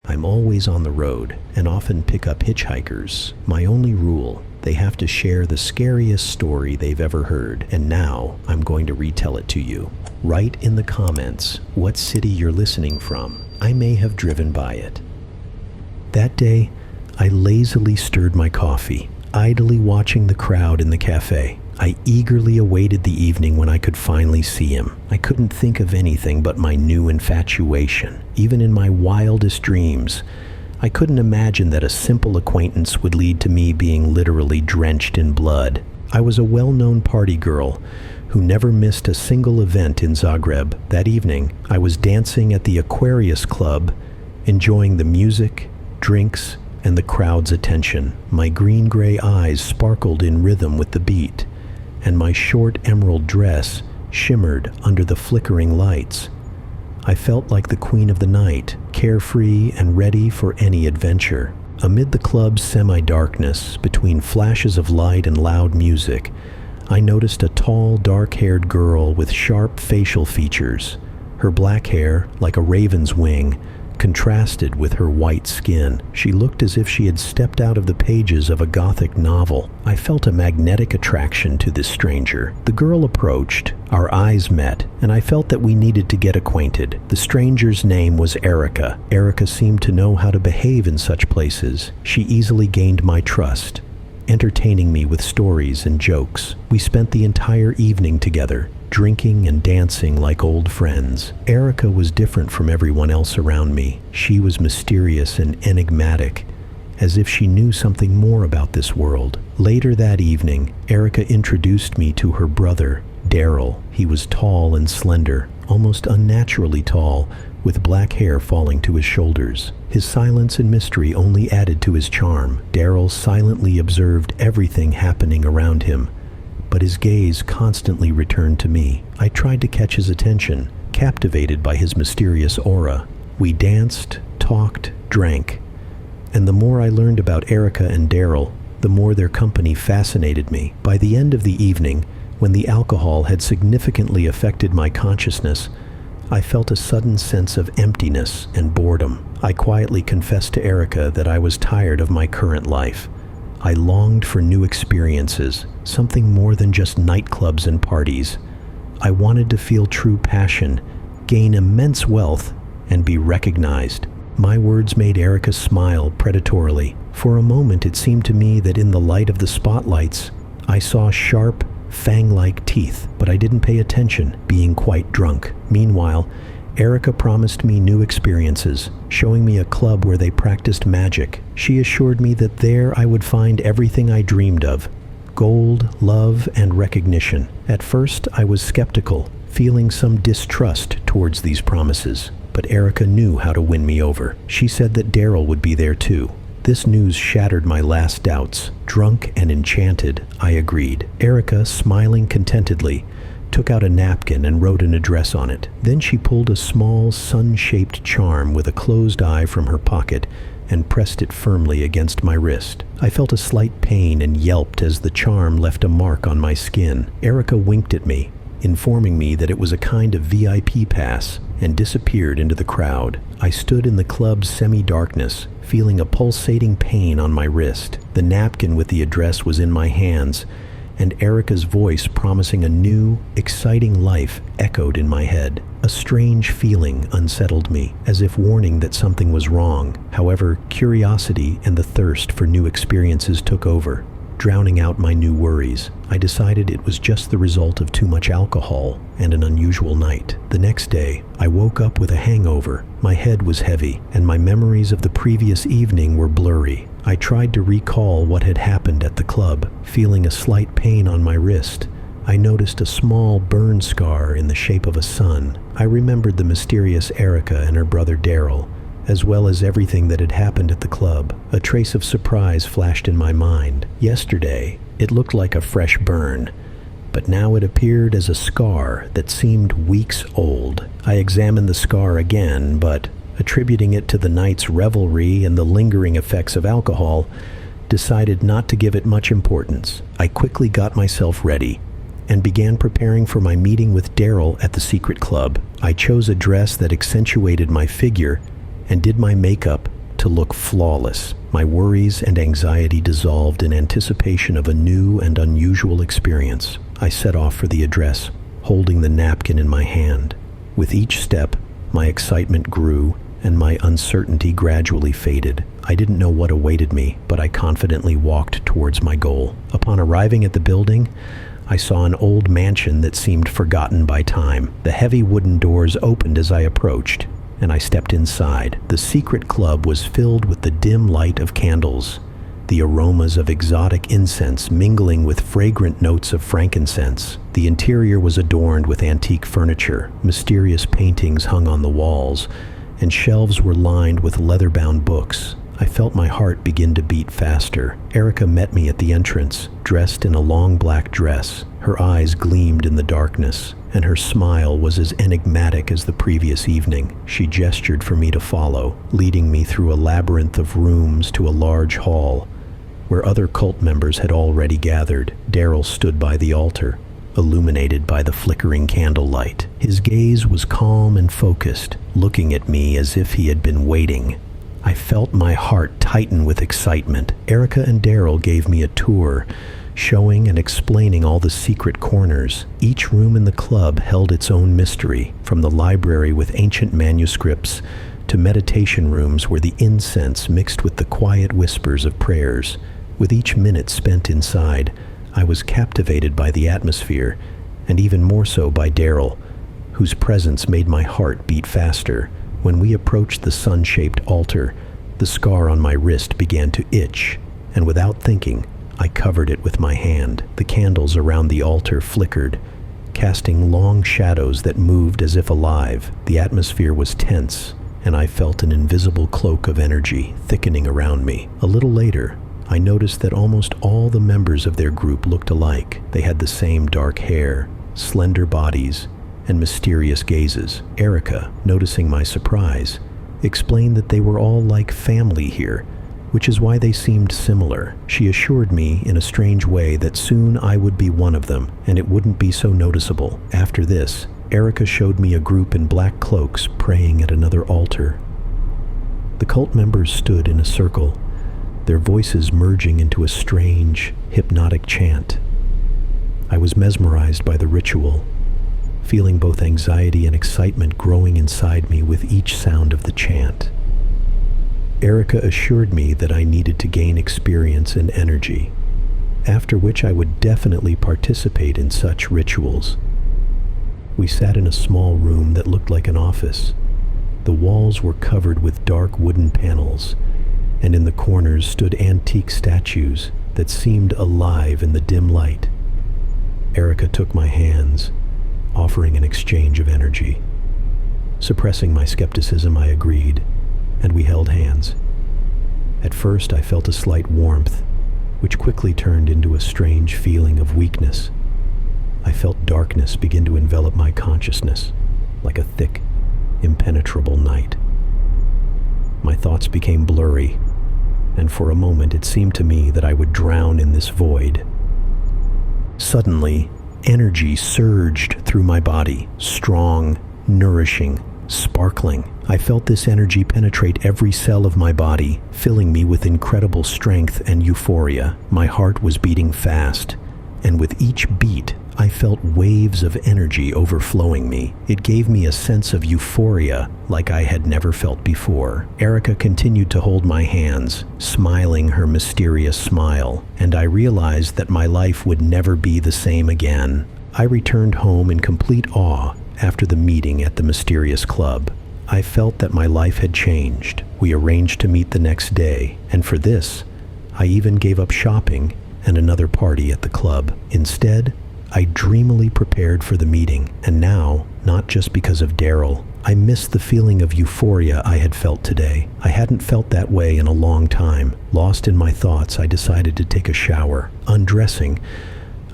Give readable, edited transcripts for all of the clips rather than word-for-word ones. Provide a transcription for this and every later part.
I'm always on the road and often pick up hitchhikers. My only rule: they have to share the scariest story they've ever heard, and now I'm going to retell it to you. Write in the comments what city you're listening from. I may have driven by it. That day, I lazily stirred my coffee, idly watching the crowd in the cafe. I eagerly awaited the evening when I could finally see him. I couldn't think of anything but my new infatuation. Even in my wildest dreams, I couldn't imagine that a simple acquaintance would lead to me being literally drenched in blood. I was a well-known party girl who never missed a single event in Zagreb. That evening, I was dancing at the Aquarius Club, enjoying the music, drinks, and the crowd's attention. My green-gray eyes sparkled in rhythm with the beat, and my short emerald dress shimmered under the flickering lights. I felt like the queen of the night, carefree and ready for any adventure. Amid the club's semi-darkness, between flashes of light and loud music, I noticed a tall, dark-haired girl with sharp facial features. Her black hair, like a raven's wing, contrasted with her white skin. She looked as if she had stepped out of the pages of a Gothic novel. I felt a magnetic attraction to this stranger. The girl approached, our eyes met, and I felt that we needed to get acquainted. The stranger's name was Erica. Erica seemed to know how to behave in such places. She easily gained my trust, entertaining me with stories and jokes. We spent the entire evening together, drinking and dancing like old friends. Erica was different from everyone else around me. She was mysterious and enigmatic, as if she knew something more about this world. Later that evening, Erica introduced me to her brother, Daryl. He was tall and slender, almost unnaturally tall, with black hair falling to his shoulders. His silence and mystery only added to his charm. Daryl silently observed everything happening around him, but his gaze constantly returned to me. I tried to catch his attention, captivated by his mysterious aura. We danced, talked, drank, and the more I learned about Erica and Daryl, the more their company fascinated me. By the end of the evening, when the alcohol had significantly affected my consciousness, I felt a sudden sense of emptiness and boredom. I quietly confessed to Erica that I was tired of my current life. I longed for new experiences, something more than just nightclubs and parties. I wanted to feel true passion, gain immense wealth, and be recognized. My words made Erica smile predatorily. For a moment, it seemed to me that in the light of the spotlights, I saw sharp, fang-like teeth, but I didn't pay attention, being quite drunk. Meanwhile, Erica promised me new experiences, showing me a club where they practiced magic. She assured me that there I would find everything I dreamed of: gold, love, and recognition. At first, I was skeptical, feeling some distrust towards these promises, but Erica knew how to win me over. She said that Daryl would be there too. This news shattered my last doubts. Drunk and enchanted, I agreed. Erica, smiling contentedly, took out a napkin and wrote an address on it. Then she pulled a small, sun-shaped charm with a closed eye from her pocket and pressed it firmly against my wrist. I felt a slight pain and yelped as the charm left a mark on my skin. Erica winked at me, informing me that it was a kind of VIP pass, and disappeared into the crowd. I stood in the club's semi-darkness, feeling a pulsating pain on my wrist. The napkin with the address was in my hands, and Erica's voice promising a new, exciting life echoed in my head. A strange feeling unsettled me, as if warning that something was wrong. However, curiosity and the thirst for new experiences took over, drowning out my new worries. I decided it was just the result of too much alcohol and an unusual night. The next day, I woke up with a hangover. My head was heavy, and my memories of the previous evening were blurry. I tried to recall what had happened at the club. Feeling a slight pain on my wrist, I noticed a small burn scar in the shape of a sun. I remembered the mysterious Erica and her brother Daryl, as well as everything that had happened at the club. A trace of surprise flashed in my mind. Yesterday, it looked like a fresh burn, but now it appeared as a scar that seemed weeks old. I examined the scar again, but attributing it to the night's revelry and the lingering effects of alcohol, decided not to give it much importance. I quickly got myself ready and began preparing for my meeting with Daryl at the secret club. I chose a dress that accentuated my figure and did my makeup to look flawless. My worries and anxiety dissolved in anticipation of a new and unusual experience. I set off for the address, holding the napkin in my hand. With each step, my excitement grew, and my uncertainty gradually faded. I didn't know what awaited me, but I confidently walked towards my goal. Upon arriving at the building, I saw an old mansion that seemed forgotten by time. The heavy wooden doors opened as I approached, and I stepped inside. The secret club was filled with the dim light of candles, the aromas of exotic incense mingling with fragrant notes of frankincense. The interior was adorned with antique furniture, mysterious paintings hung on the walls, and shelves were lined with leather-bound books. I felt my heart begin to beat faster. Erica met me at the entrance, dressed in a long black dress. Her eyes gleamed in the darkness, and her smile was as enigmatic as the previous evening. She gestured for me to follow, leading me through a labyrinth of rooms to a large hall, where other cult members had already gathered. Daryl stood by the altar, illuminated by the flickering candlelight. His gaze was calm and focused, looking at me as if he had been waiting. I felt my heart tighten with excitement. Erica and Daryl gave me a tour, showing and explaining all the secret corners. Each room in the club held its own mystery, from the library with ancient manuscripts to meditation rooms where the incense mixed with the quiet whispers of prayers. With each minute spent inside, I was captivated by the atmosphere, and even more so by Daryl, whose presence made my heart beat faster. When we approached the sun-shaped altar, the scar on my wrist began to itch, and without thinking, I covered it with my hand. The candles around the altar flickered, casting long shadows that moved as if alive. The atmosphere was tense, and I felt an invisible cloak of energy thickening around me. A little later, I noticed that almost all the members of their group looked alike. They had the same dark hair, slender bodies, and mysterious gazes. Erica, noticing my surprise, explained that they were all like family here, which is why they seemed similar. She assured me in a strange way that soon I would be one of them, and it wouldn't be so noticeable. After this, Erica showed me a group in black cloaks praying at another altar. The cult members stood in a circle, their voices merging into a strange, hypnotic chant. I was mesmerized by the ritual, feeling both anxiety and excitement growing inside me with each sound of the chant. Erica assured me that I needed to gain experience and energy, after which I would definitely participate in such rituals. We sat in a small room that looked like an office. The walls were covered with dark wooden panels, and in the corners stood antique statues that seemed alive in the dim light. Erica took my hands, offering an exchange of energy. Suppressing my skepticism, I agreed, and we held hands. At first, I felt a slight warmth, which quickly turned into a strange feeling of weakness. I felt darkness begin to envelop my consciousness, like a thick, impenetrable night. My thoughts became blurry, and for a moment it seemed to me that I would drown in this void. Suddenly, energy surged through my body, strong, nourishing, sparkling. I felt this energy penetrate every cell of my body, filling me with incredible strength and euphoria. My heart was beating fast, and with each beat, I felt waves of energy overflowing me. It gave me a sense of euphoria like I had never felt before. Erica continued to hold my hands, smiling her mysterious smile, and I realized that my life would never be the same again. I returned home in complete awe after the meeting at the mysterious club. I felt that my life had changed. We arranged to meet the next day, and for this, I even gave up shopping and another party at the club. Instead, I dreamily prepared for the meeting, and now, not just because of Daryl, I missed the feeling of euphoria I had felt today. I hadn't felt that way in a long time. Lost in my thoughts, I decided to take a shower. Undressing,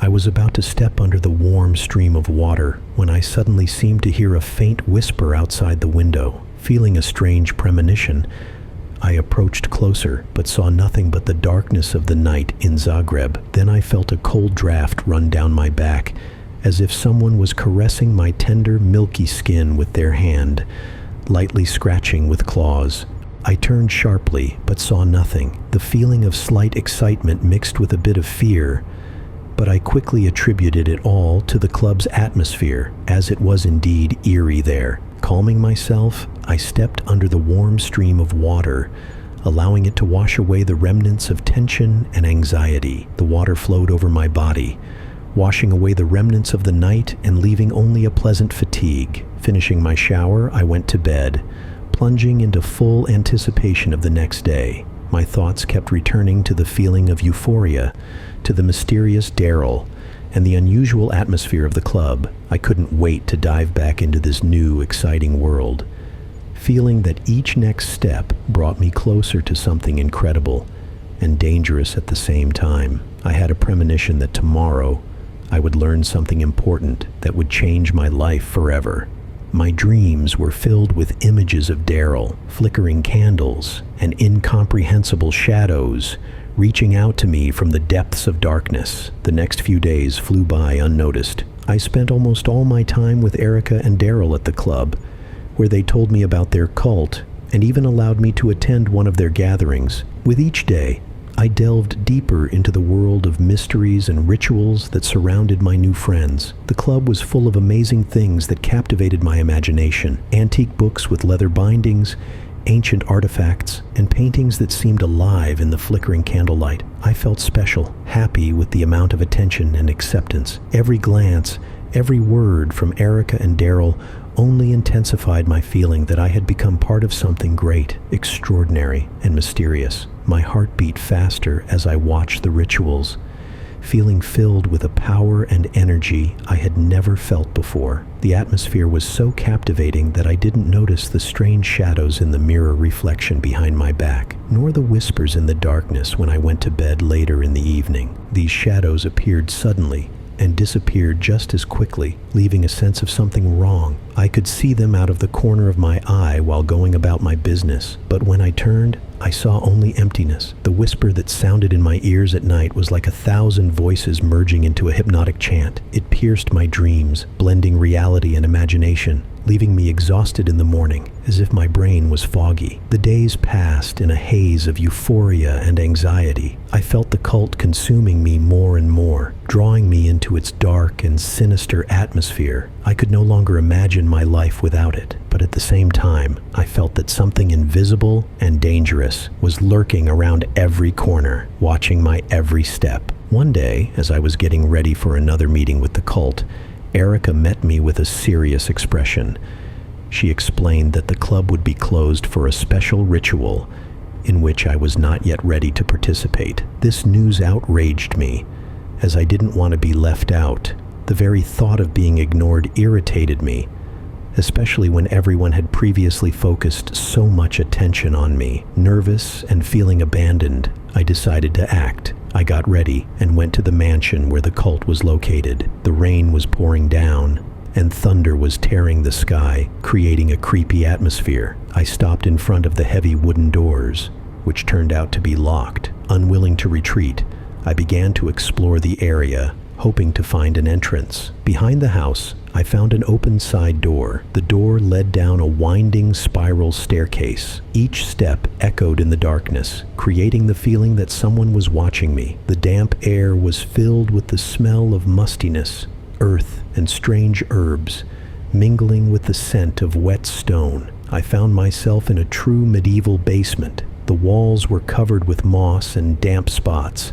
I was about to step under the warm stream of water when I suddenly seemed to hear a faint whisper outside the window. Feeling a strange premonition, I approached closer, but saw nothing but the darkness of the night in Zagreb. Then I felt a cold draft run down my back, as if someone was caressing my tender, milky skin with their hand, lightly scratching with claws. I turned sharply, but saw nothing. The feeling of slight excitement mixed with a bit of fear, but I quickly attributed it all to the club's atmosphere, as it was indeed eerie there. Calming myself, I stepped under the warm stream of water, allowing it to wash away the remnants of tension and anxiety. The water flowed over my body, washing away the remnants of the night and leaving only a pleasant fatigue. Finishing my shower, I went to bed, plunging into full anticipation of the next day. My thoughts kept returning to the feeling of euphoria, to the mysterious Daryl, and the unusual atmosphere of the club. I couldn't wait to dive back into this new, exciting world, feeling that each next step brought me closer to something incredible and dangerous at the same time. I had a premonition that tomorrow I would learn something important that would change my life forever. My dreams were filled with images of Daryl, flickering candles, and incomprehensible shadows reaching out to me from the depths of darkness. The next few days flew by unnoticed. I spent almost all my time with Erica and Daryl at the club, where they told me about their cult and even allowed me to attend one of their gatherings. With each day, I delved deeper into the world of mysteries and rituals that surrounded my new friends. The club was full of amazing things that captivated my imagination. Antique books with leather bindings, ancient artifacts, and paintings that seemed alive in the flickering candlelight. I felt special, happy with the amount of attention and acceptance. Every glance, every word from Erica and Daryl only intensified my feeling that I had become part of something great, extraordinary, and mysterious. My heart beat faster as I watched the rituals, feeling filled with a power and energy I had never felt before. The atmosphere was so captivating that I didn't notice the strange shadows in the mirror reflection behind my back, nor the whispers in the darkness when I went to bed later in the evening. These shadows appeared suddenly and disappeared just as quickly, leaving a sense of something wrong. I could see them out of the corner of my eye while going about my business, but when I turned, I saw only emptiness. The whisper that sounded in my ears at night was like 1,000 voices merging into a hypnotic chant. It pierced my dreams, blending reality and imagination, leaving me exhausted in the morning, as if my brain was foggy. The days passed in a haze of euphoria and anxiety. I felt the cult consuming me more and more, drawing me into its dark and sinister atmosphere. I could no longer imagine my life without it, but at the same time, I felt that something invisible and dangerous was lurking around every corner, watching my every step. One day, as I was getting ready for another meeting with the cult, Erica met me with a serious expression. She explained that the club would be closed for a special ritual in which I was not yet ready to participate. This news outraged me, as I didn't want to be left out. The very thought of being ignored irritated me, especially when everyone had previously focused so much attention on me. Nervous and feeling abandoned, I decided to act. I got ready and went to the mansion where the cult was located. The rain was pouring down, and thunder was tearing the sky, creating a creepy atmosphere. I stopped in front of the heavy wooden doors, which turned out to be locked. Unwilling to retreat, I began to explore the area, hoping to find an entrance. Behind the house, I found an open side door. The door led down a winding spiral staircase. Each step echoed in the darkness, creating the feeling that someone was watching me. The damp air was filled with the smell of mustiness, earth, and strange herbs, mingling with the scent of wet stone. I found myself in a true medieval basement. The walls were covered with moss and damp spots,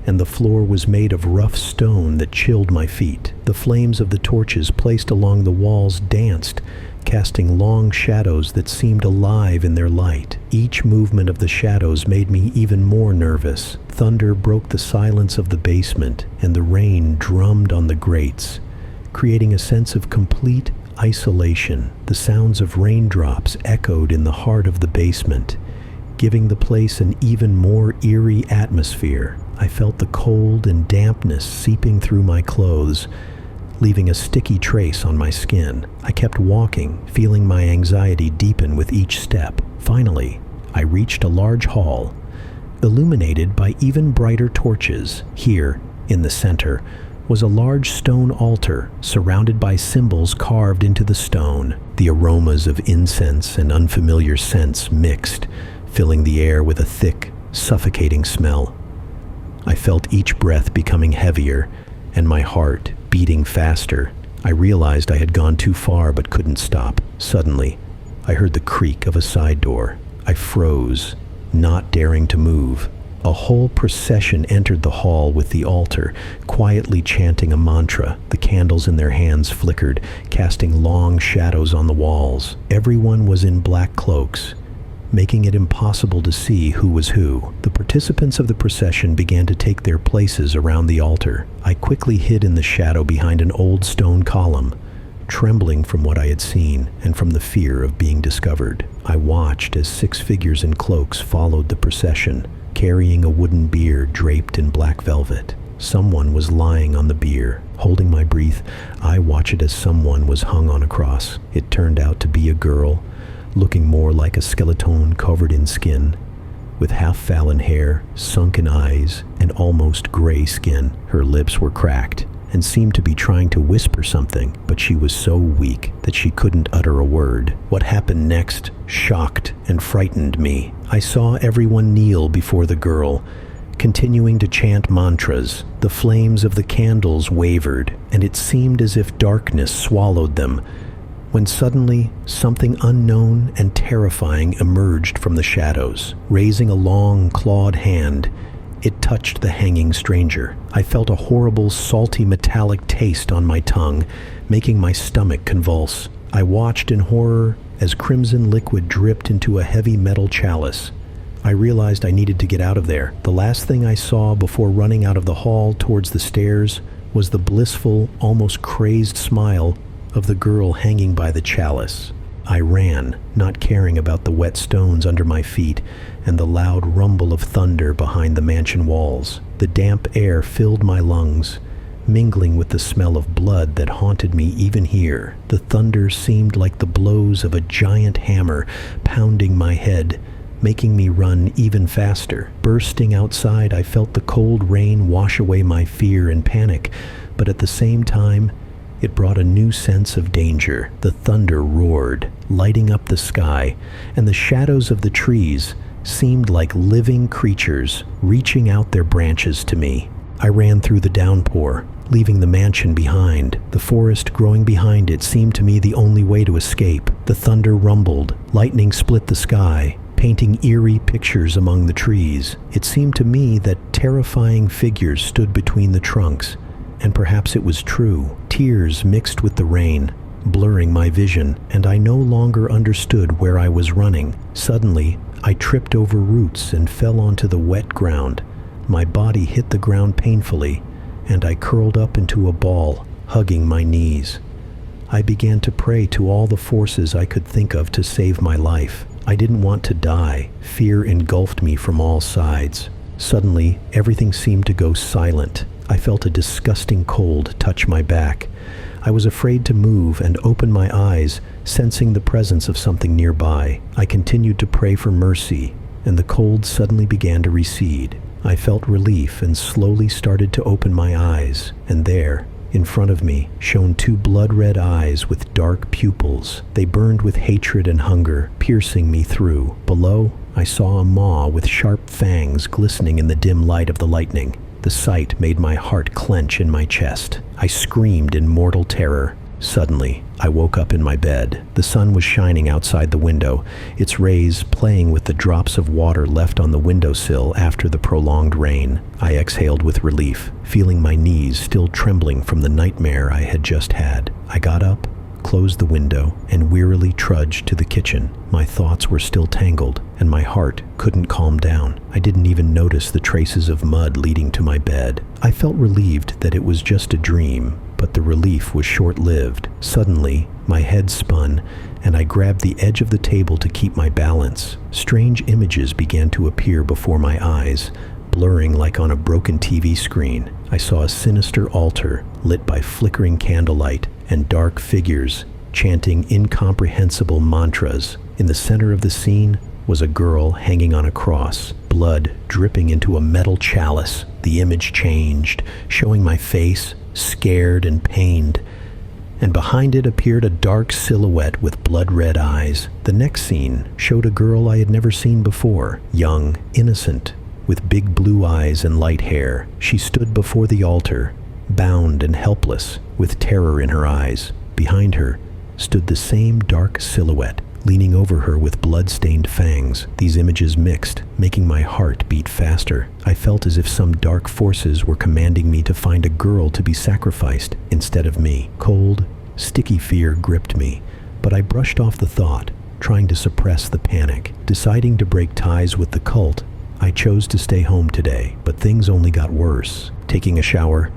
and the floor was made of rough stone that chilled my feet. The flames of the torches placed along the walls danced, casting long shadows that seemed alive in their light. Each movement of the shadows made me even more nervous. Thunder broke the silence of the basement, and the rain drummed on the grates, creating a sense of complete isolation. The sounds of raindrops echoed in the heart of the basement, giving the place an even more eerie atmosphere. I felt the cold and dampness seeping through my clothes, leaving a sticky trace on my skin. I kept walking, feeling my anxiety deepen with each step. Finally, I reached a large hall, illuminated by even brighter torches. Here, in the center, was a large stone altar surrounded by symbols carved into the stone. The aromas of incense and unfamiliar scents mixed, filling the air with a thick, suffocating smell. I felt each breath becoming heavier and my heart beating faster. I realized I had gone too far but couldn't stop. Suddenly, I heard the creak of a side door. I froze, not daring to move. A whole procession entered the hall with the altar, quietly chanting a mantra. The candles in their hands flickered, casting long shadows on the walls. Everyone was in black cloaks, making it impossible to see who was who. The participants of the procession began to take their places around the altar. I quickly hid in the shadow behind an old stone column, trembling from what I had seen and from the fear of being discovered. I watched as 6 figures in cloaks followed the procession, carrying a wooden bier draped in black velvet. Someone was lying on the bier. Holding my breath, I watched as someone was hung on a cross. It turned out to be a girl, looking more like a skeleton covered in skin, with half-fallen hair, sunken eyes, and almost gray skin. Her lips were cracked and seemed to be trying to whisper something, but she was so weak that she couldn't utter a word. What happened next shocked and frightened me. I saw everyone kneel before the girl, continuing to chant mantras. The flames of the candles wavered, and it seemed as if darkness swallowed them, when suddenly something unknown and terrifying emerged from the shadows. Raising a long, clawed hand, it touched the hanging stranger. I felt a horrible, salty, metallic taste on my tongue, making my stomach convulse. I watched in horror as crimson liquid dripped into a heavy metal chalice. I realized I needed to get out of there. The last thing I saw before running out of the hall towards the stairs was the blissful, almost crazed smile of the girl hanging by the chalice. I ran, not caring about the wet stones under my feet and the loud rumble of thunder behind the mansion walls. The damp air filled my lungs, mingling with the smell of blood that haunted me even here. The thunder seemed like the blows of a giant hammer pounding my head, making me run even faster. Bursting outside, I felt the cold rain wash away my fear and panic, but at the same time, it brought a new sense of danger. The thunder roared, lighting up the sky, and the shadows of the trees seemed like living creatures reaching out their branches to me. I ran through the downpour, leaving the mansion behind. The forest growing behind it seemed to me the only way to escape. The thunder rumbled, lightning split the sky, painting eerie pictures among the trees. It seemed to me that terrifying figures stood between the trunks, and perhaps it was true. Tears mixed with the rain, blurring my vision, and I no longer understood where I was running. Suddenly, I tripped over roots and fell onto the wet ground. My body hit the ground painfully, and I curled up into a ball, hugging my knees. I began to pray to all the forces I could think of to save my life. I didn't want to die. Fear engulfed me from all sides. Suddenly, everything seemed to go silent. I felt a disgusting cold touch my back. I was afraid to move and open my eyes, sensing the presence of something nearby. I continued to pray for mercy, and the cold suddenly began to recede. I felt relief and slowly started to open my eyes, and there, in front of me, shone 2 blood-red eyes with dark pupils. They burned with hatred and hunger, piercing me through. Below, I saw a maw with sharp fangs glistening in the dim light of the lightning. The sight made my heart clench in my chest. I screamed in mortal terror. Suddenly, I woke up in my bed. The sun was shining outside the window, its rays playing with the drops of water left on the windowsill after the prolonged rain. I exhaled with relief, feeling my knees still trembling from the nightmare I had just had. I got up, closed the window, and wearily trudged to the kitchen. My thoughts were still tangled, and my heart couldn't calm down. I didn't even notice the traces of mud leading to my bed. I felt relieved that it was just a dream, but the relief was short-lived. Suddenly, my head spun, and I grabbed the edge of the table to keep my balance. Strange images began to appear before my eyes, blurring like on a broken TV screen. I saw a sinister altar lit by flickering candlelight and dark figures chanting incomprehensible mantras. In the center of the scene was a girl hanging on a cross, blood dripping into a metal chalice. The image changed, showing my face, scared and pained, and behind it appeared a dark silhouette with blood-red eyes. The next scene showed a girl I had never seen before, young, innocent, with big blue eyes and light hair. She stood before the altar, bound and helpless, with terror in her eyes. Behind her stood the same dark silhouette, leaning over her with blood-stained fangs. These images mixed, making my heart beat faster. I felt as if some dark forces were commanding me to find a girl to be sacrificed instead of me. Cold, sticky fear gripped me, but I brushed off the thought, trying to suppress the panic. Deciding to break ties with the cult, I chose to stay home today, but things only got worse. Taking a shower,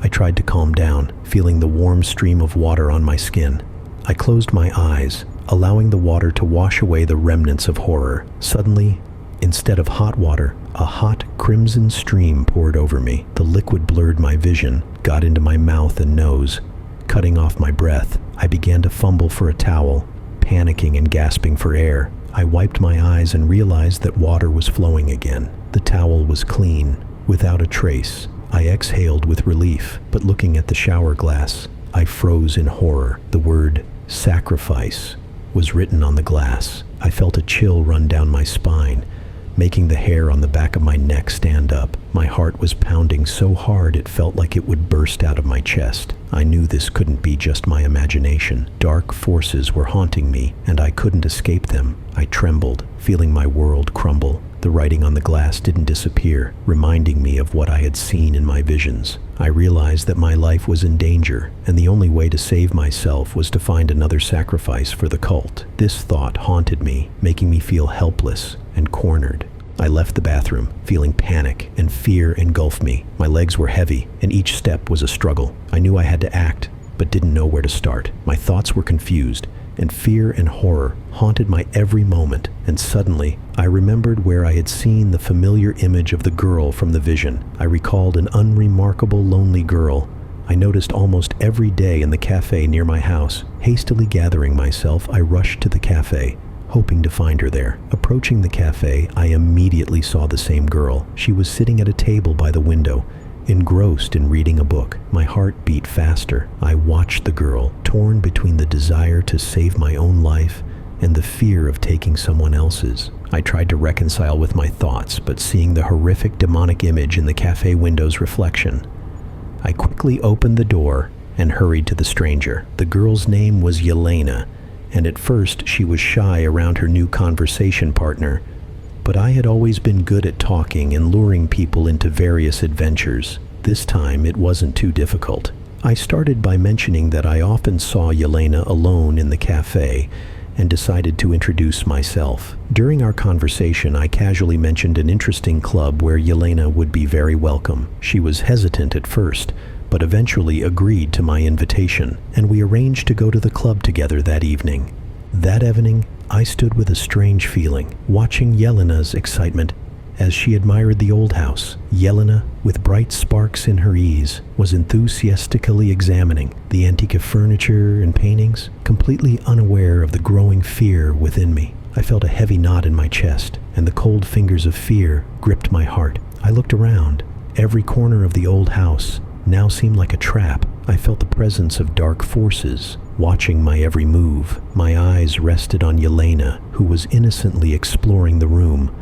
I tried to calm down, feeling the warm stream of water on my skin. I closed my eyes, allowing the water to wash away the remnants of horror. Suddenly, instead of hot water, a hot crimson stream poured over me. The liquid blurred my vision, got into my mouth and nose, cutting off my breath. I began to fumble for a towel, panicking and gasping for air. I wiped my eyes and realized that water was flowing again. The towel was clean, without a trace. I exhaled with relief, but looking at the shower glass, I froze in horror. The word sacrifice was written on the glass. I felt a chill run down my spine, making the hair on the back of my neck stand up. My heart was pounding so hard it felt like it would burst out of my chest. I knew this couldn't be just my imagination. Dark forces were haunting me, and I couldn't escape them. I trembled, feeling my world crumble. The writing on the glass didn't disappear, reminding me of what I had seen in my visions. I realized that my life was in danger, and the only way to save myself was to find another sacrifice for the cult. This thought haunted me, making me feel helpless and cornered. I left the bathroom, feeling panic and fear engulf me. My legs were heavy, and each step was a struggle. I knew I had to act, but didn't know where to start. My thoughts were confused, and fear and horror haunted my every moment. And suddenly, I remembered where I had seen the familiar image of the girl from the vision. I recalled an unremarkable, lonely girl I noticed almost every day in the cafe near my house. Hastily gathering myself, I rushed to the cafe, hoping to find her there. Approaching the cafe, I immediately saw the same girl. She was sitting at a table by the window, engrossed in reading a book. My heart beat faster. I watched the girl, torn between the desire to save my own life and the fear of taking someone else's. I tried to reconcile with my thoughts, but seeing the horrific demonic image in the cafe window's reflection, I quickly opened the door and hurried to the stranger. The girl's name was Yelena, and at first she was shy around her new conversation partner, but I had always been good at talking and luring people into various adventures. This time it wasn't too difficult. I started by mentioning that I often saw Yelena alone in the cafe and decided to introduce myself. During our conversation, I casually mentioned an interesting club where Yelena would be very welcome. She was hesitant at first, but eventually agreed to my invitation, and we arranged to go to the club together that evening. That evening, I stood with a strange feeling, watching Yelena's excitement as she admired the old house. Yelena, with bright sparks in her eyes, was enthusiastically examining the antique furniture and paintings, completely unaware of the growing fear within me. I felt a heavy knot in my chest, and the cold fingers of fear gripped my heart. I looked around. Every corner of the old house now seemed like a trap. I felt the presence of dark forces watching my every move. My eyes rested on Yelena, who was innocently exploring the room,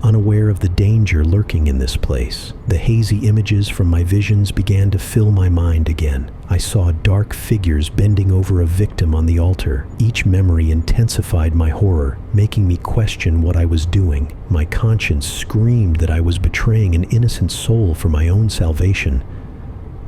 unaware of the danger lurking in this place. The hazy images from my visions began to fill my mind again. I saw dark figures bending over a victim on the altar. Each memory intensified my horror, making me question what I was doing. My conscience screamed that I was betraying an innocent soul for my own salvation.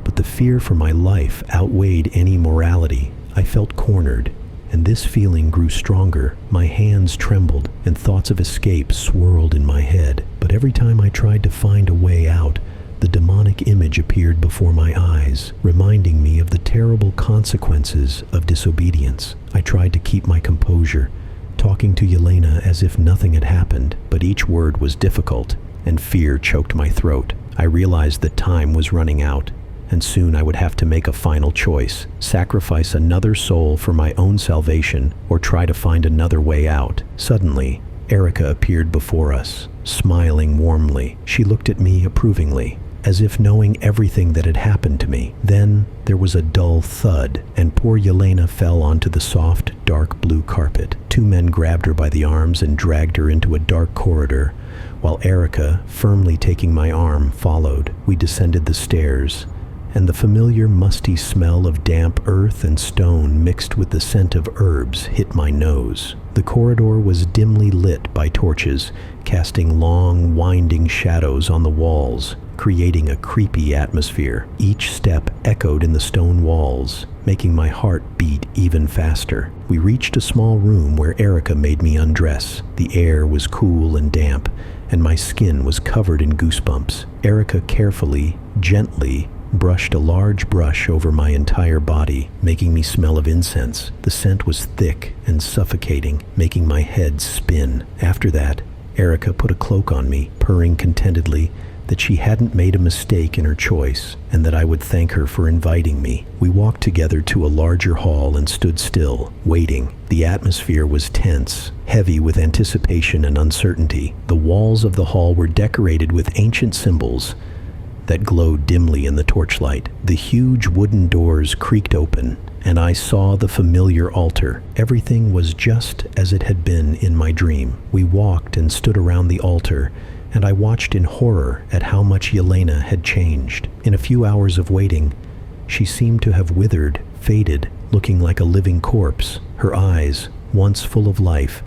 But the fear for my life outweighed any morality. I felt cornered, and this feeling grew stronger. My hands trembled, and thoughts of escape swirled in my head. But every time I tried to find a way out, the demonic image appeared before my eyes, reminding me of the terrible consequences of disobedience. I tried to keep my composure, talking to Yelena as if nothing had happened, but each word was difficult, and fear choked my throat. I realized that time was running out, and soon I would have to make a final choice: sacrifice another soul for my own salvation, or try to find another way out. Suddenly, Erica appeared before us, smiling warmly. She looked at me approvingly, as if knowing everything that had happened to me. Then there was a dull thud, and poor Yelena fell onto the soft, dark blue carpet. Two men grabbed her by the arms and dragged her into a dark corridor, while Erica, firmly taking my arm, followed. We descended the stairs, and the familiar musty smell of damp earth and stone mixed with the scent of herbs hit my nose. The corridor was dimly lit by torches, casting long, winding shadows on the walls, creating a creepy atmosphere. Each step echoed in the stone walls, making my heart beat even faster. We reached a small room where Erica made me undress. The air was cool and damp, and my skin was covered in goosebumps. Erica carefully, gently, brushed a large brush over my entire body, making me smell of incense. The scent was thick and suffocating, making my head spin. After that, Erica put a cloak on me, purring contentedly that she hadn't made a mistake in her choice, and that I would thank her for inviting me. We walked together to a larger hall and stood still, waiting. The atmosphere was tense, heavy with anticipation and uncertainty. The walls of the hall were decorated with ancient symbols that glowed dimly in the torchlight. The huge wooden doors creaked open, and I saw the familiar altar. Everything was just as it had been in my dream. We walked and stood around the altar, and I watched in horror at how much Yelena had changed. In a few hours of waiting, she seemed to have withered, faded, looking like a living corpse. Her eyes, once full of life,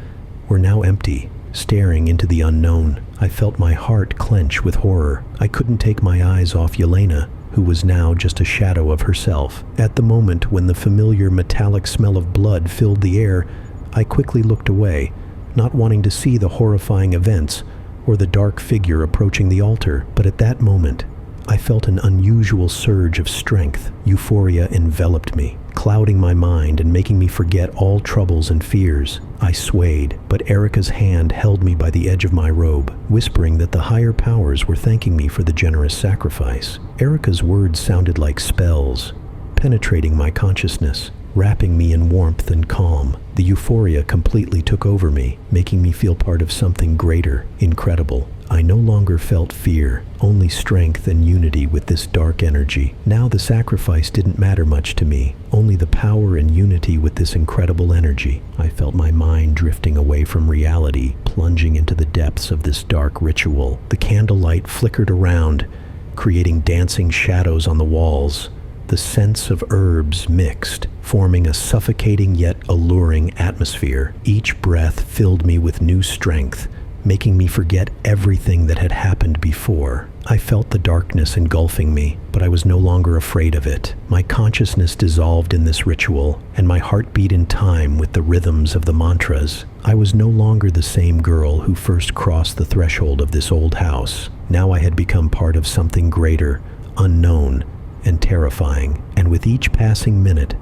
were now empty, staring into the unknown. I felt my heart clench with horror. I couldn't take my eyes off Yelena, who was now just a shadow of herself. At the moment when the familiar metallic smell of blood filled the air, I quickly looked away, not wanting to see the horrifying events or the dark figure approaching the altar. But at that moment, I felt an unusual surge of strength. Euphoria enveloped me, clouding my mind and making me forget all troubles and fears. I swayed, but Erica's hand held me by the edge of my robe, whispering that the higher powers were thanking me for the generous sacrifice. Erica's words sounded like spells, penetrating my consciousness, wrapping me in warmth and calm. The euphoria completely took over me, making me feel part of something greater, incredible. I no longer felt fear, only strength and unity with this dark energy. Now the sacrifice didn't matter much to me, only the power and unity with this incredible energy. I felt my mind drifting away from reality, plunging into the depths of this dark ritual. The candlelight flickered around, creating dancing shadows on the walls. The scents of herbs mixed, forming a suffocating yet alluring atmosphere. Each breath filled me with new strength, making me forget everything that had happened before. I felt the darkness engulfing me, but I was no longer afraid of it. My consciousness dissolved in this ritual, and my heart beat in time with the rhythms of the mantras. I was no longer the same girl who first crossed the threshold of this old house. Now I had become part of something greater, unknown, and terrifying. And with each passing minute,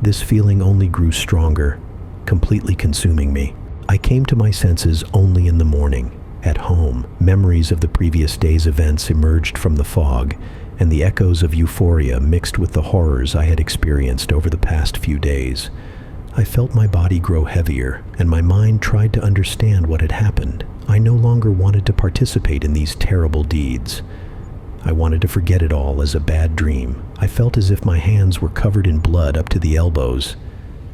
this feeling only grew stronger, completely consuming me. I came to my senses only in the morning. At home, memories of the previous day's events emerged from the fog, and the echoes of euphoria mixed with the horrors I had experienced over the past few days. I felt my body grow heavier, and my mind tried to understand what had happened. I no longer wanted to participate in these terrible deeds. I wanted to forget it all as a bad dream. I felt as if my hands were covered in blood up to the elbows,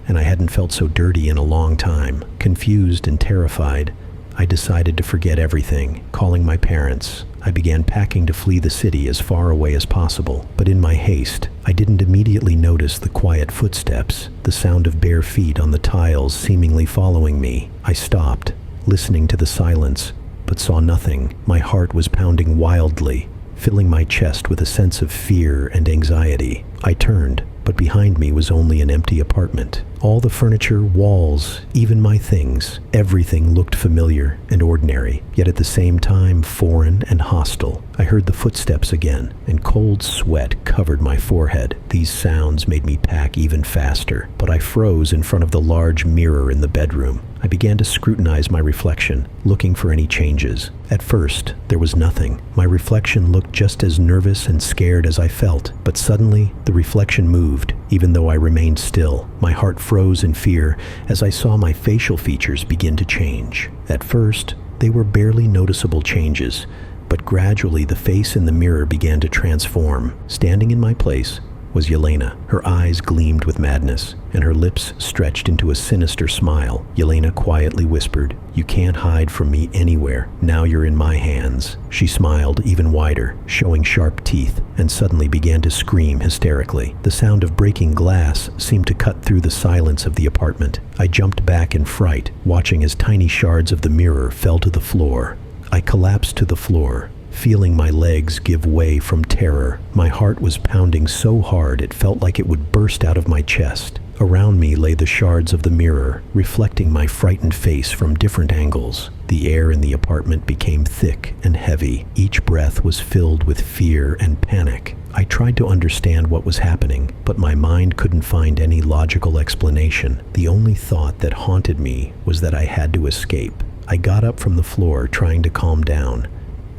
and I hadn't felt so dirty in a long time. Confused and terrified, I decided to forget everything. Calling my parents, I began packing to flee the city as far away as possible. But in my haste, I didn't immediately notice the quiet footsteps, the sound of bare feet on the tiles seemingly following me. I stopped, listening to the silence, but saw nothing. My heart was pounding wildly, filling my chest with a sense of fear and anxiety. I turned, but behind me was only an empty apartment. All the furniture, walls, even my things, everything looked familiar and ordinary, yet at the same time foreign and hostile. I heard the footsteps again, and cold sweat covered my forehead. These sounds made me pack even faster, but I froze in front of the large mirror in the bedroom. I began to scrutinize my reflection, looking for any changes. At first, there was nothing. My reflection looked just as nervous and scared as I felt, but suddenly, the reflection moved, even though I remained still. My heart froze in fear as I saw my facial features begin to change. At first, they were barely noticeable changes, but gradually the face in the mirror began to transform. Standing in my place was Yelena. Her eyes gleamed with madness, and her lips stretched into a sinister smile. Yelena quietly whispered, "You can't hide from me anywhere. Now you're in my hands." She smiled even wider, showing sharp teeth, and suddenly began to scream hysterically. The sound of breaking glass seemed to cut through the silence of the apartment. I jumped back in fright, watching as tiny shards of the mirror fell to the floor. I collapsed to the floor, feeling my legs give way from terror. My heart was pounding so hard it felt like it would burst out of my chest. Around me lay the shards of the mirror, reflecting my frightened face from different angles. The air in the apartment became thick and heavy. Each breath was filled with fear and panic. I tried to understand what was happening, but my mind couldn't find any logical explanation. The only thought that haunted me was that I had to escape. I got up from the floor, trying to calm down.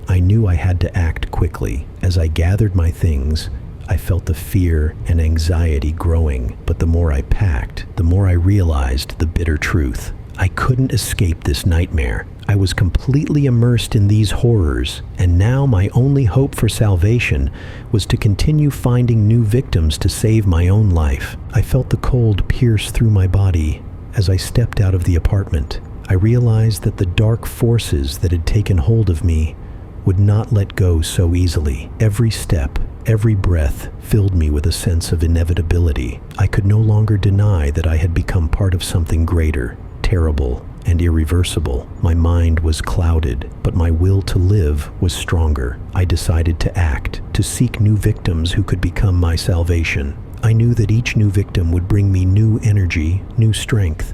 I knew I had to act quickly. As I gathered my things, I felt the fear and anxiety growing, but the more I packed, the more I realized the bitter truth. I couldn't escape this nightmare. I was completely immersed in these horrors, and now my only hope for salvation was to continue finding new victims to save my own life. I felt the cold pierce through my body as I stepped out of the apartment. I realized that the dark forces that had taken hold of me would not let go so easily. Every step, every breath filled me with a sense of inevitability. I could no longer deny that I had become part of something greater, terrible, and irreversible. My mind was clouded, but my will to live was stronger. I decided to act, to seek new victims who could become my salvation. I knew that each new victim would bring me new energy, new strength,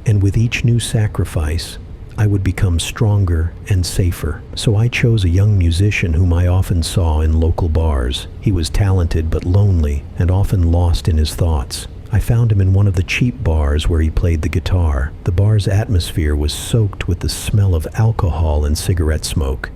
and with each new sacrifice, I would become stronger and safer. So I chose a young musician whom I often saw in local bars. He was talented but lonely and often lost in his thoughts. I found him in one of the cheap bars where he played the guitar. The bar's atmosphere was soaked with the smell of alcohol and cigarette smoke,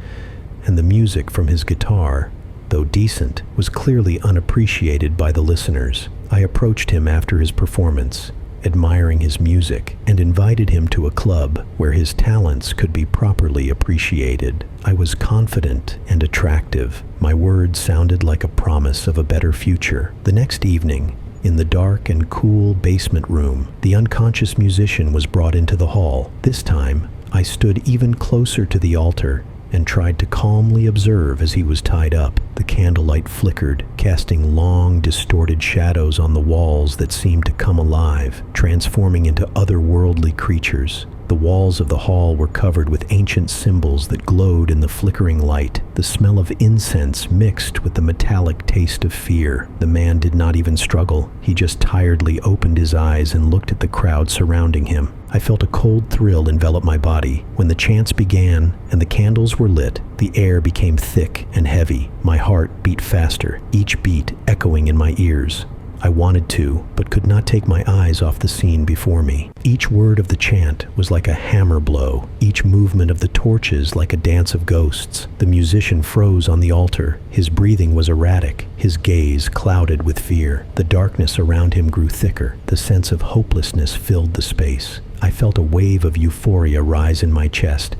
and the music from his guitar, though decent, was clearly unappreciated by the listeners. I approached him after his performance, admiring his music, and invited him to a club where his talents could be properly appreciated. I was confident and attractive. My words sounded like a promise of a better future. The next evening, in the dark and cool basement room, the unconscious musician was brought into the hall. This time, I stood even closer to the altar and tried to calmly observe as he was tied up. The candlelight flickered, casting long, distorted shadows on the walls that seemed to come alive, transforming into otherworldly creatures. The walls of the hall were covered with ancient symbols that glowed in the flickering light. The smell of incense mixed with the metallic taste of fear. The man did not even struggle. He just tiredly opened his eyes and looked at the crowd surrounding him. I felt a cold thrill envelop my body. When the chants began and the candles were lit, the air became thick and heavy. My heart beat faster, each beat echoing in my ears. I wanted to, but could not take my eyes off the scene before me. Each word of the chant was like a hammer blow, each movement of the torches like a dance of ghosts. The musician froze on the altar. His breathing was erratic, his gaze clouded with fear. The darkness around him grew thicker. The sense of hopelessness filled the space. I felt a wave of euphoria rise in my chest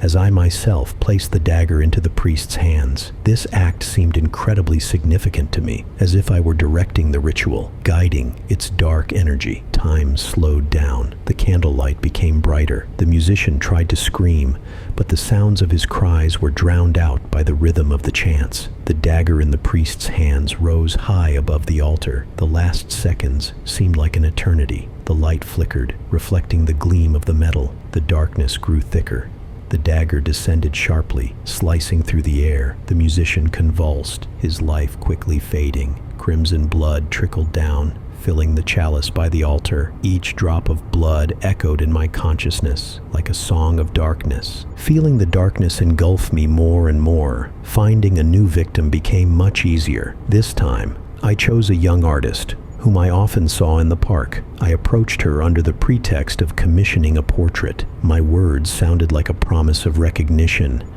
as I myself placed the dagger into the priest's hands. This act seemed incredibly significant to me, as if I were directing the ritual, guiding its dark energy. Time slowed down. The candlelight became brighter. The musician tried to scream, but the sounds of his cries were drowned out by the rhythm of the chants. The dagger in the priest's hands rose high above the altar. The last seconds seemed like an eternity. The light flickered, reflecting the gleam of the metal. The darkness grew thicker. The dagger descended sharply, slicing through the air. The musician convulsed, his life quickly fading. Crimson blood trickled down, filling the chalice by the altar. Each drop of blood echoed in my consciousness like a song of darkness. Feeling the darkness engulf me more and more, finding a new victim became much easier. This time, I chose a young artist whom I often saw in the park. I approached her under the pretext of commissioning a portrait. My words sounded like a promise of recognition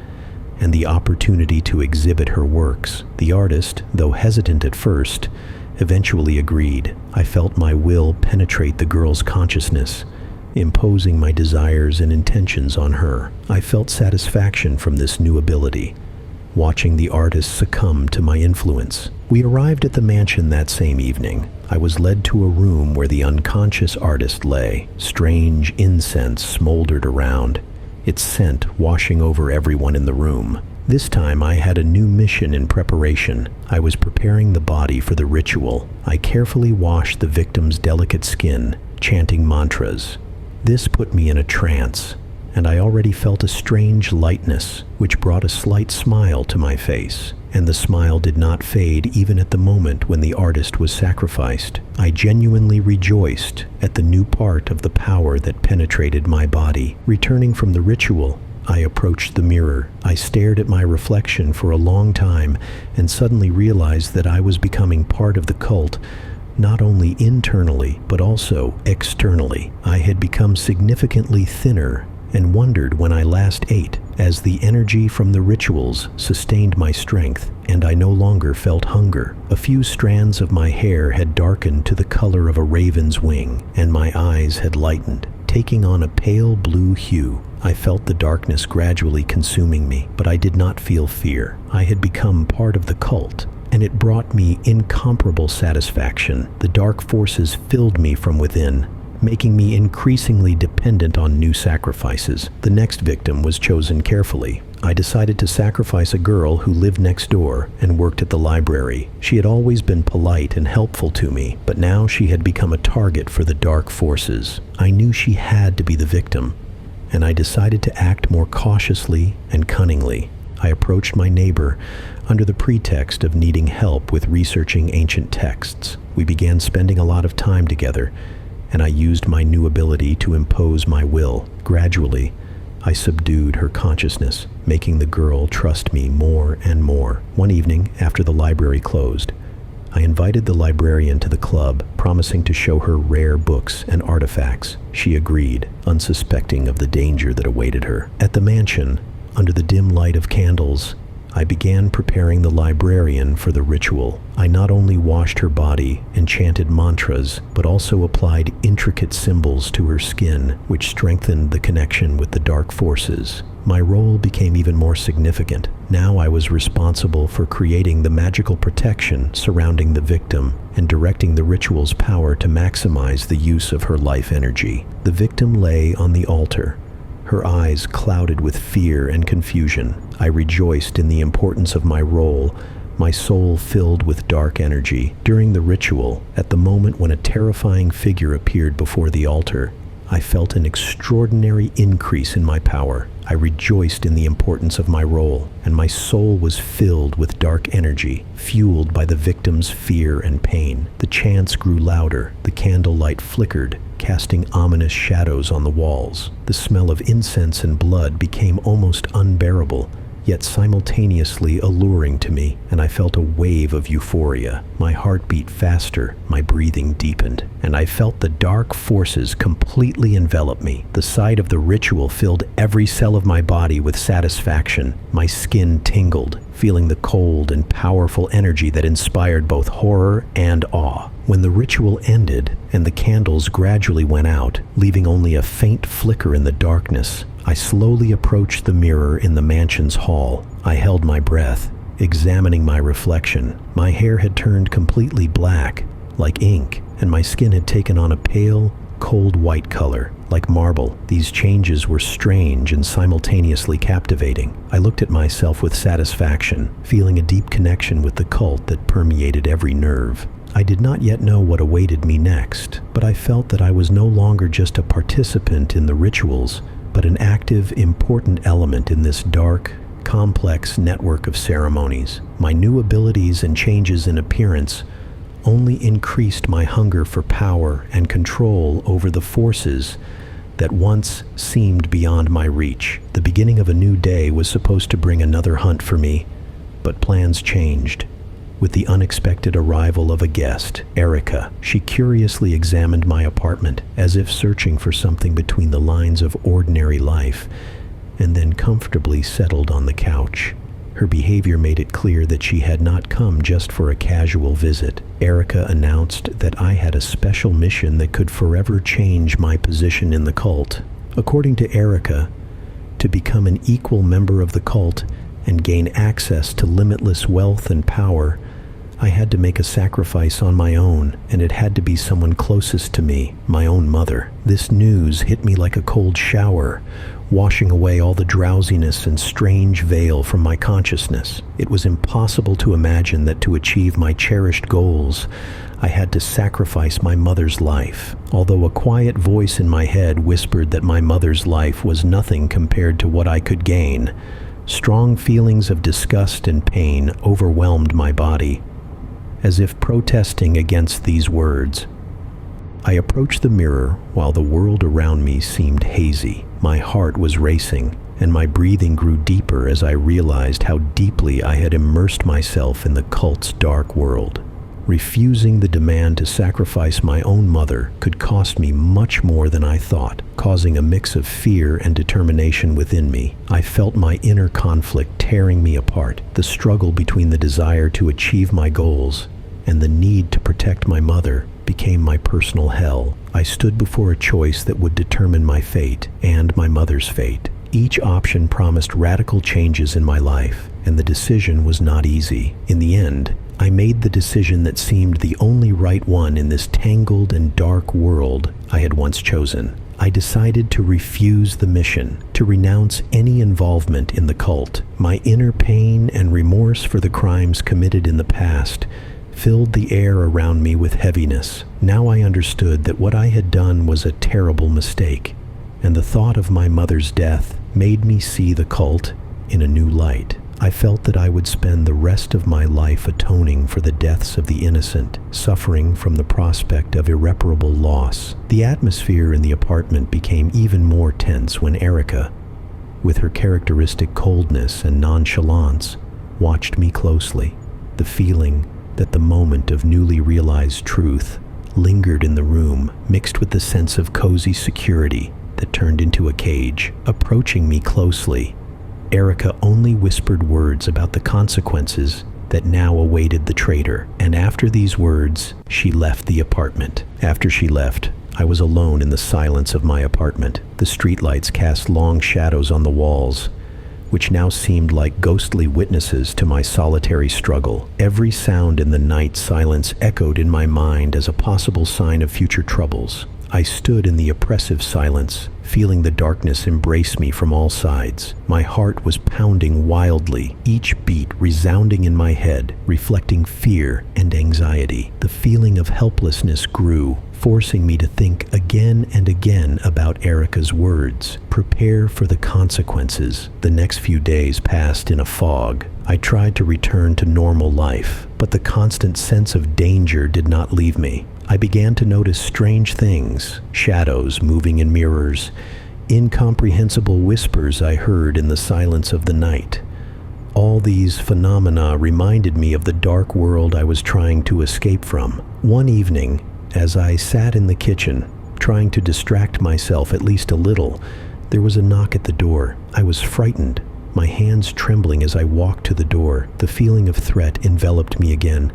and the opportunity to exhibit her works. The artist, though hesitant at first, eventually agreed. I felt my will penetrate the girl's consciousness, imposing my desires and intentions on her. I felt satisfaction from this new ability, watching the artist succumb to my influence. We arrived at the mansion that same evening. I was led to a room where the unconscious artist lay. Strange incense smoldered around, its scent washing over everyone in the room. This time I had a new mission in preparation. I was preparing the body for the ritual. I carefully washed the victim's delicate skin, chanting mantras. This put me in a trance, and I already felt a strange lightness, which brought a slight smile to my face. And the smile did not fade even at the moment when the artist was sacrificed. I genuinely rejoiced at the new part of the power that penetrated my body. Returning from the ritual, I approached the mirror. I stared at my reflection for a long time and suddenly realized that I was becoming part of the cult, not only internally, but also externally. I had become significantly thinner and wondered when I last ate, as the energy from the rituals sustained my strength, and I no longer felt hunger. A few strands of my hair had darkened to the color of a raven's wing, and my eyes had lightened, taking on a pale blue hue. I felt the darkness gradually consuming me, but I did not feel fear. I had become part of the cult, and it brought me incomparable satisfaction. The dark forces filled me from within, making me increasingly dependent on new sacrifices. The next victim was chosen carefully. I decided to sacrifice a girl who lived next door and worked at the library. She had always been polite and helpful to me, but now she had become a target for the dark forces. I knew she had to be the victim, and I decided to act more cautiously and cunningly. I approached my neighbor under the pretext of needing help with researching ancient texts. We began spending a lot of time together, and I used my new ability to impose my will. Gradually, I subdued her consciousness, making the girl trust me more and more. One evening, after the library closed, I invited the librarian to the club, promising to show her rare books and artifacts. She agreed, unsuspecting of the danger that awaited her. At the mansion, under the dim light of candles, I began preparing the librarian for the ritual. I not only washed her body and chanted mantras, but also applied intricate symbols to her skin, which strengthened the connection with the dark forces. My role became even more significant. Now I was responsible for creating the magical protection surrounding the victim and directing the ritual's power to maximize the use of her life energy. The victim lay on the altar, her eyes clouded with fear and confusion. I rejoiced in the importance of my role, my soul filled with dark energy. During the ritual, at the moment when a terrifying figure appeared before the altar, I felt an extraordinary increase in my power. I rejoiced in the importance of my role, and my soul was filled with dark energy, fueled by the victim's fear and pain. The chants grew louder, the candlelight flickered, casting ominous shadows on the walls. The smell of incense and blood became almost unbearable, yet simultaneously alluring to me, and I felt a wave of euphoria. My heart beat faster, my breathing deepened, and I felt the dark forces completely envelop me. The sight of the ritual filled every cell of my body with satisfaction. My skin tingled, feeling the cold and powerful energy that inspired both horror and awe. When the ritual ended and the candles gradually went out, leaving only a faint flicker in the darkness, I slowly approached the mirror in the mansion's hall. I held my breath, examining my reflection. My hair had turned completely black, like ink, and my skin had taken on a pale, cold white color, like marble. These changes were strange and simultaneously captivating. I looked at myself with satisfaction, feeling a deep connection with the cult that permeated every nerve. I did not yet know what awaited me next, but I felt that I was no longer just a participant in the rituals, but an active, important element in this dark, complex network of ceremonies. My new abilities and changes in appearance only increased my hunger for power and control over the forces that once seemed beyond my reach. The beginning of a new day was supposed to bring another hunt for me, but plans changed. With the unexpected arrival of a guest, Erica, she curiously examined my apartment, as if searching for something between the lines of ordinary life, and then comfortably settled on the couch. Her behavior made it clear that she had not come just for a casual visit. Erica announced that I had a special mission that could forever change my position in the cult. According to Erica, to become an equal member of the cult and gain access to limitless wealth and power, I had to make a sacrifice on my own, and it had to be someone closest to me, my own mother. This news hit me like a cold shower, washing away all the drowsiness and strange veil from my consciousness. It was impossible to imagine that to achieve my cherished goals, I had to sacrifice my mother's life. Although a quiet voice in my head whispered that my mother's life was nothing compared to what I could gain, strong feelings of disgust and pain overwhelmed my body. As if protesting against these words, I approached the mirror while the world around me seemed hazy. My heart was racing, and my breathing grew deeper as I realized how deeply I had immersed myself in the cult's dark world. Refusing the demand to sacrifice my own mother could cost me much more than I thought, causing a mix of fear and determination within me. I felt my inner conflict tearing me apart, the struggle between the desire to achieve my goals and the need to protect my mother became my personal hell. I stood before a choice that would determine my fate and my mother's fate. Each option promised radical changes in my life, and the decision was not easy. In the end, I made the decision that seemed the only right one in this tangled and dark world I had once chosen. I decided to refuse the mission, to renounce any involvement in the cult. My inner pain and remorse for the crimes committed in the past filled the air around me with heaviness. Now I understood that what I had done was a terrible mistake, and the thought of my mother's death made me see the cult in a new light. I felt that I would spend the rest of my life atoning for the deaths of the innocent, suffering from the prospect of irreparable loss. The atmosphere in the apartment became even more tense when Erica, with her characteristic coldness and nonchalance, watched me closely. The feeling that the moment of newly realized truth lingered in the room, mixed with the sense of cozy security that turned into a cage. Approaching me closely, Erica only whispered words about the consequences that now awaited the traitor, and after these words, she left the apartment. After she left, I was alone in the silence of my apartment. The streetlights cast long shadows on the walls, which now seemed like ghostly witnesses to my solitary struggle. Every sound in the night silence echoed in my mind as a possible sign of future troubles. I stood in the oppressive silence, feeling the darkness embrace me from all sides. My heart was pounding wildly, each beat resounding in my head, reflecting fear and anxiety. The feeling of helplessness grew, forcing me to think again and again about Erica's words. Prepare for the consequences. The next few days passed in a fog. I tried to return to normal life, but the constant sense of danger did not leave me. I began to notice strange things, shadows moving in mirrors, incomprehensible whispers I heard in the silence of the night. All these phenomena reminded me of the dark world I was trying to escape from. One evening, as I sat in the kitchen, trying to distract myself at least a little, there was a knock at the door. I was frightened, my hands trembling as I walked to the door. The feeling of threat enveloped me again,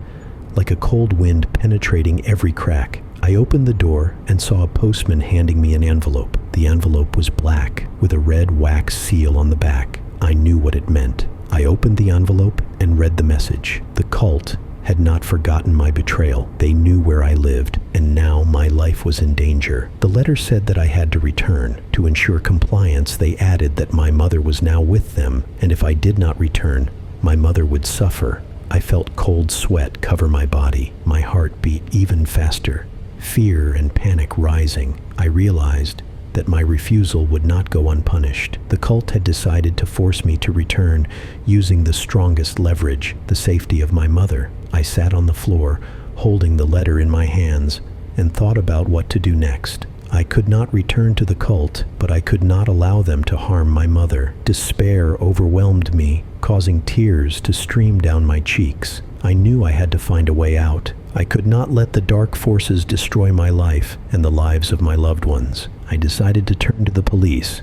like a cold wind penetrating every crack. I opened the door and saw a postman handing me an envelope. The envelope was black, with a red wax seal on the back. I knew what it meant. I opened the envelope and read the message. The cult had not forgotten my betrayal. They knew where I lived, and now my life was in danger. The letter said that I had to return. To ensure compliance, they added that my mother was now with them, and if I did not return, my mother would suffer. I felt cold sweat cover my body. My heart beat even faster, fear and panic rising. I realized that my refusal would not go unpunished. The cult had decided to force me to return using the strongest leverage, the safety of my mother. I sat on the floor, holding the letter in my hands, and thought about what to do next. I could not return to the cult, but I could not allow them to harm my mother. Despair overwhelmed me, causing tears to stream down my cheeks. I knew I had to find a way out. I could not let the dark forces destroy my life and the lives of my loved ones. I decided to turn to the police,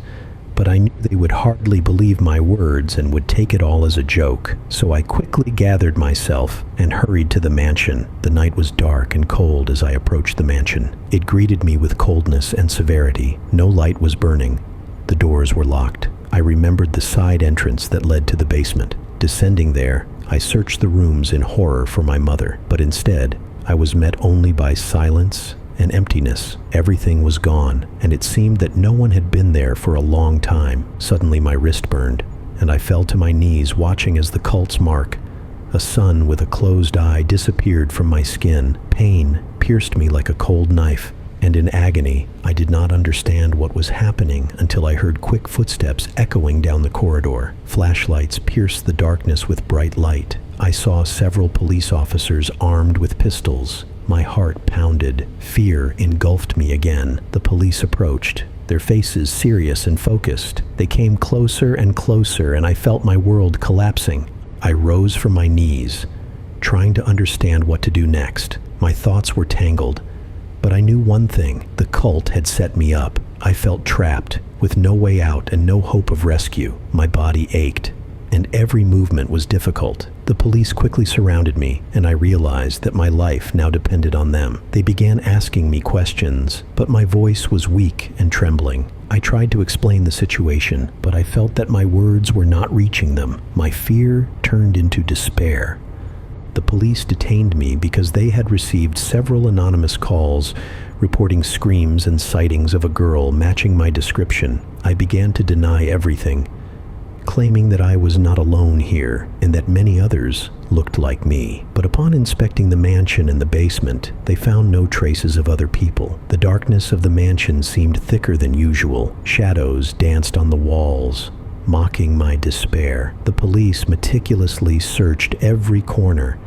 but I knew they would hardly believe my words and would take it all as a joke. So I quickly gathered myself and hurried to the mansion. The night was dark and cold as I approached the mansion. It greeted me with coldness and severity. No light was burning. The doors were locked. I remembered the side entrance that led to the basement. Descending there, I searched the rooms in horror for my mother, but instead, I was met only by silence and emptiness. Everything was gone, and it seemed that no one had been there for a long time. Suddenly my wrist burned, and I fell to my knees watching as the cult's mark, a sun with a closed eye, disappeared from my skin. Pain pierced me like a cold knife, and in agony, I did not understand what was happening until I heard quick footsteps echoing down the corridor. Flashlights pierced the darkness with bright light. I saw several police officers armed with pistols. My heart pounded. Fear engulfed me again. The police approached, their faces serious and focused. They came closer and closer, and I felt my world collapsing. I rose from my knees, trying to understand what to do next. My thoughts were tangled, but I knew one thing: the cult had set me up. I felt trapped, with no way out and no hope of rescue. My body ached, and every movement was difficult. The police quickly surrounded me, and I realized that my life now depended on them. They began asking me questions, but my voice was weak and trembling. I tried to explain the situation, but I felt that my words were not reaching them. My fear turned into despair. The police detained me because they had received several anonymous calls reporting screams and sightings of a girl matching my description. I began to deny everything, claiming that I was not alone here and that many others looked like me. But upon inspecting the mansion and the basement, they found no traces of other people. The darkness of the mansion seemed thicker than usual. Shadows danced on the walls, mocking my despair. The police meticulously searched every corner,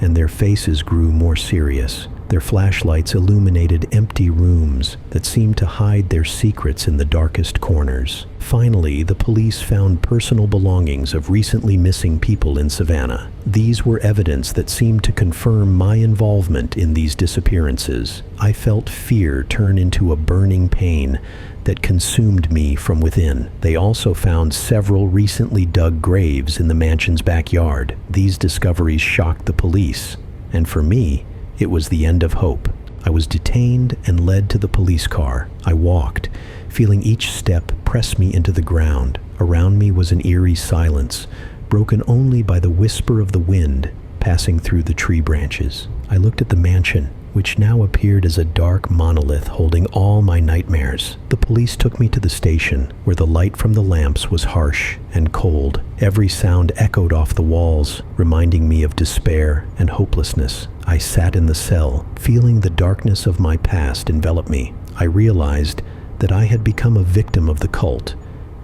and their faces grew more serious. Their flashlights illuminated empty rooms that seemed to hide their secrets in the darkest corners. Finally, the police found personal belongings of recently missing people in Savannah. These were evidence that seemed to confirm my involvement in these disappearances. I felt fear turn into a burning pain that consumed me from within. They also found several recently dug graves in the mansion's backyard. These discoveries shocked the police, and for me, it was the end of hope. I was detained and led to the police car. I walked, feeling each step press me into the ground. Around me was an eerie silence, broken only by the whisper of the wind passing through the tree branches. I looked at the mansion, which now appeared as a dark monolith holding all my nightmares. The police took me to the station, where the light from the lamps was harsh and cold. Every sound echoed off the walls, reminding me of despair and hopelessness. I sat in the cell, feeling the darkness of my past envelop me. I realized that I had become a victim of the cult,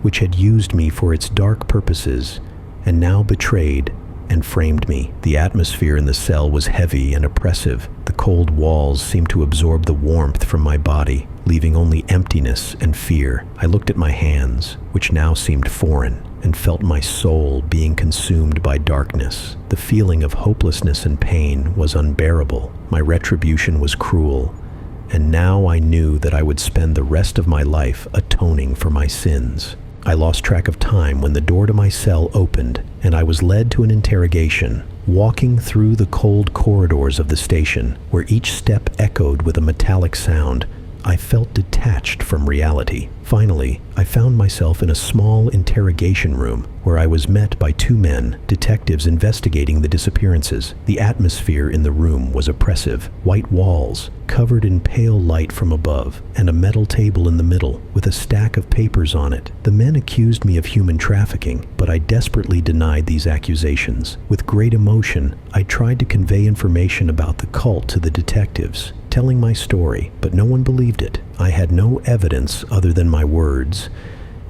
which had used me for its dark purposes, and now betrayed and framed me. The atmosphere in the cell was heavy and oppressive. The cold walls seemed to absorb the warmth from my body, leaving only emptiness and fear. I looked at my hands, which now seemed foreign, and felt my soul being consumed by darkness. The feeling of hopelessness and pain was unbearable. My retribution was cruel, and now I knew that I would spend the rest of my life atoning for my sins. I lost track of time when the door to my cell opened, and I was led to an interrogation. Walking through the cold corridors of the station, where each step echoed with a metallic sound, I felt detached from reality. Finally, I found myself in a small interrogation room where I was met by two men, detectives investigating the disappearances. The atmosphere in the room was oppressive. White walls, covered in pale light from above, and a metal table in the middle with a stack of papers on it. The men accused me of human trafficking, but I desperately denied these accusations. With great emotion, I tried to convey information about the cult to the detectives, telling my story, but no one believed it. I had no evidence other than my words,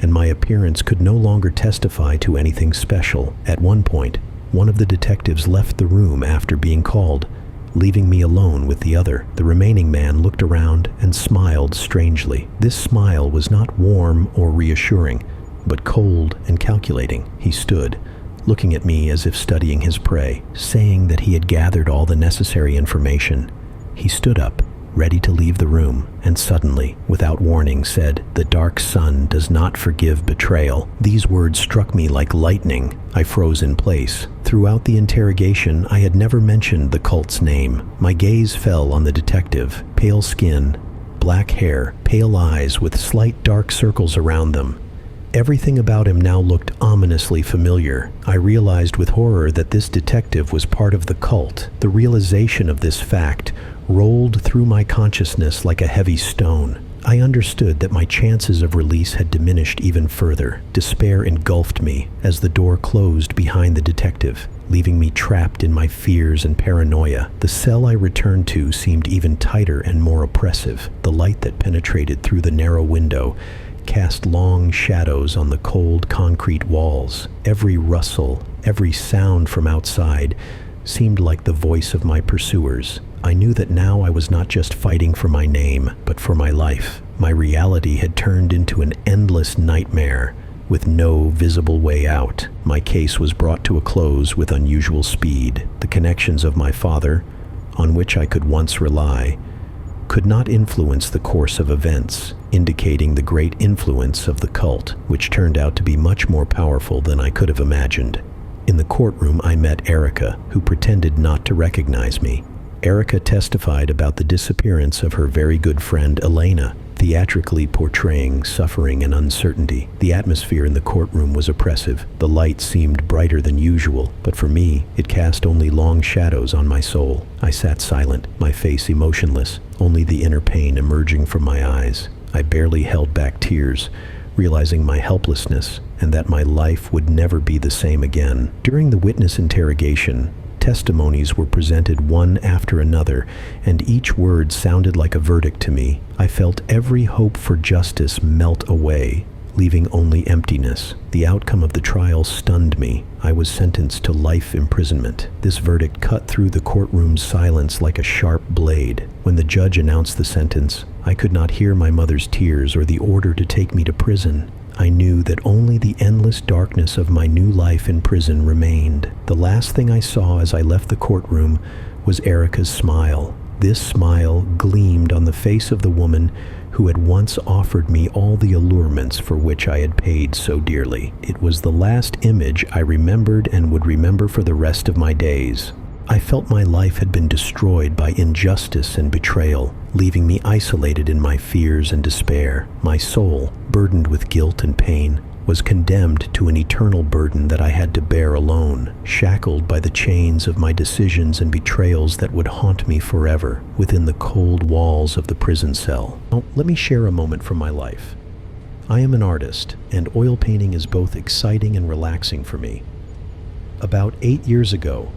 and my appearance could no longer testify to anything special. At one point, one of the detectives left the room after being called, leaving me alone with the other. The remaining man looked around and smiled strangely. This smile was not warm or reassuring, but cold and calculating. He stood, looking at me as if studying his prey, saying that he had gathered all the necessary information. He stood up, ready to leave the room, and suddenly, without warning, said, "The dark sun does not forgive betrayal." These words struck me like lightning. I froze in place. Throughout the interrogation, I had never mentioned the cult's name. My gaze fell on the detective. Pale skin, black hair, pale eyes with slight dark circles around them. Everything about him now looked ominously familiar. I realized with horror that this detective was part of the cult. The realization of this fact rolled through my consciousness like a heavy stone. I understood that my chances of release had diminished even further. Despair engulfed me as the door closed behind the detective, leaving me trapped in my fears and paranoia. The cell I returned to seemed even tighter and more oppressive. The light that penetrated through the narrow window cast long shadows on the cold concrete walls. Every rustle, every sound from outside seemed like the voice of my pursuers. I knew that now I was not just fighting for my name, but for my life. My reality had turned into an endless nightmare with no visible way out. My case was brought to a close with unusual speed. The connections of my father, on which I could once rely, could not influence the course of events, indicating the great influence of the cult, which turned out to be much more powerful than I could have imagined. In the courtroom, I met Erica, who pretended not to recognize me. Erica testified about the disappearance of her very good friend Elena, theatrically portraying suffering and uncertainty. The atmosphere in the courtroom was oppressive. The light seemed brighter than usual, but for me, it cast only long shadows on my soul. I sat silent, my face emotionless, only the inner pain emerging from my eyes. I barely held back tears, realizing my helplessness and that my life would never be the same again. During the witness interrogation, testimonies were presented one after another, and each word sounded like a verdict to me. I felt every hope for justice melt away, leaving only emptiness. The outcome of the trial stunned me. I was sentenced to life imprisonment. This verdict cut through the courtroom's silence like a sharp blade. When the judge announced the sentence, I could not hear my mother's tears or the order to take me to prison. I knew that only the endless darkness of my new life in prison remained. The last thing I saw as I left the courtroom was Erica's smile. This smile gleamed on the face of the woman who had once offered me all the allurements for which I had paid so dearly. It was the last image I remembered and would remember for the rest of my days. I felt my life had been destroyed by injustice and betrayal, leaving me isolated in my fears and despair. My soul, burdened with guilt and pain, was condemned to an eternal burden that I had to bear alone, shackled by the chains of my decisions and betrayals that would haunt me forever within the cold walls of the prison cell. Now, let me share a moment from my life. I am an artist, and oil painting is both exciting and relaxing for me. About 8 years ago,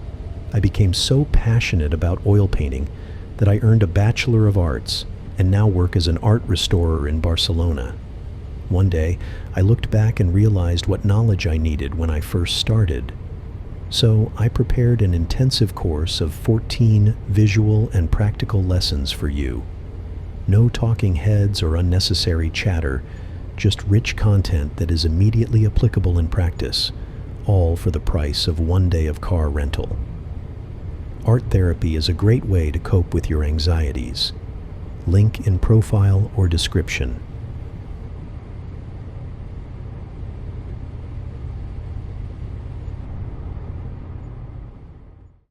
I became so passionate about oil painting that I earned a Bachelor of Arts and now work as an art restorer in Barcelona. One day, I looked back and realized what knowledge I needed when I first started. So I prepared an intensive course of 14 visual and practical lessons for you. No talking heads or unnecessary chatter, just rich content that is immediately applicable in practice, all for the price of 1 day of car rental. Art therapy is a great way to cope with your anxieties. Link in profile or description.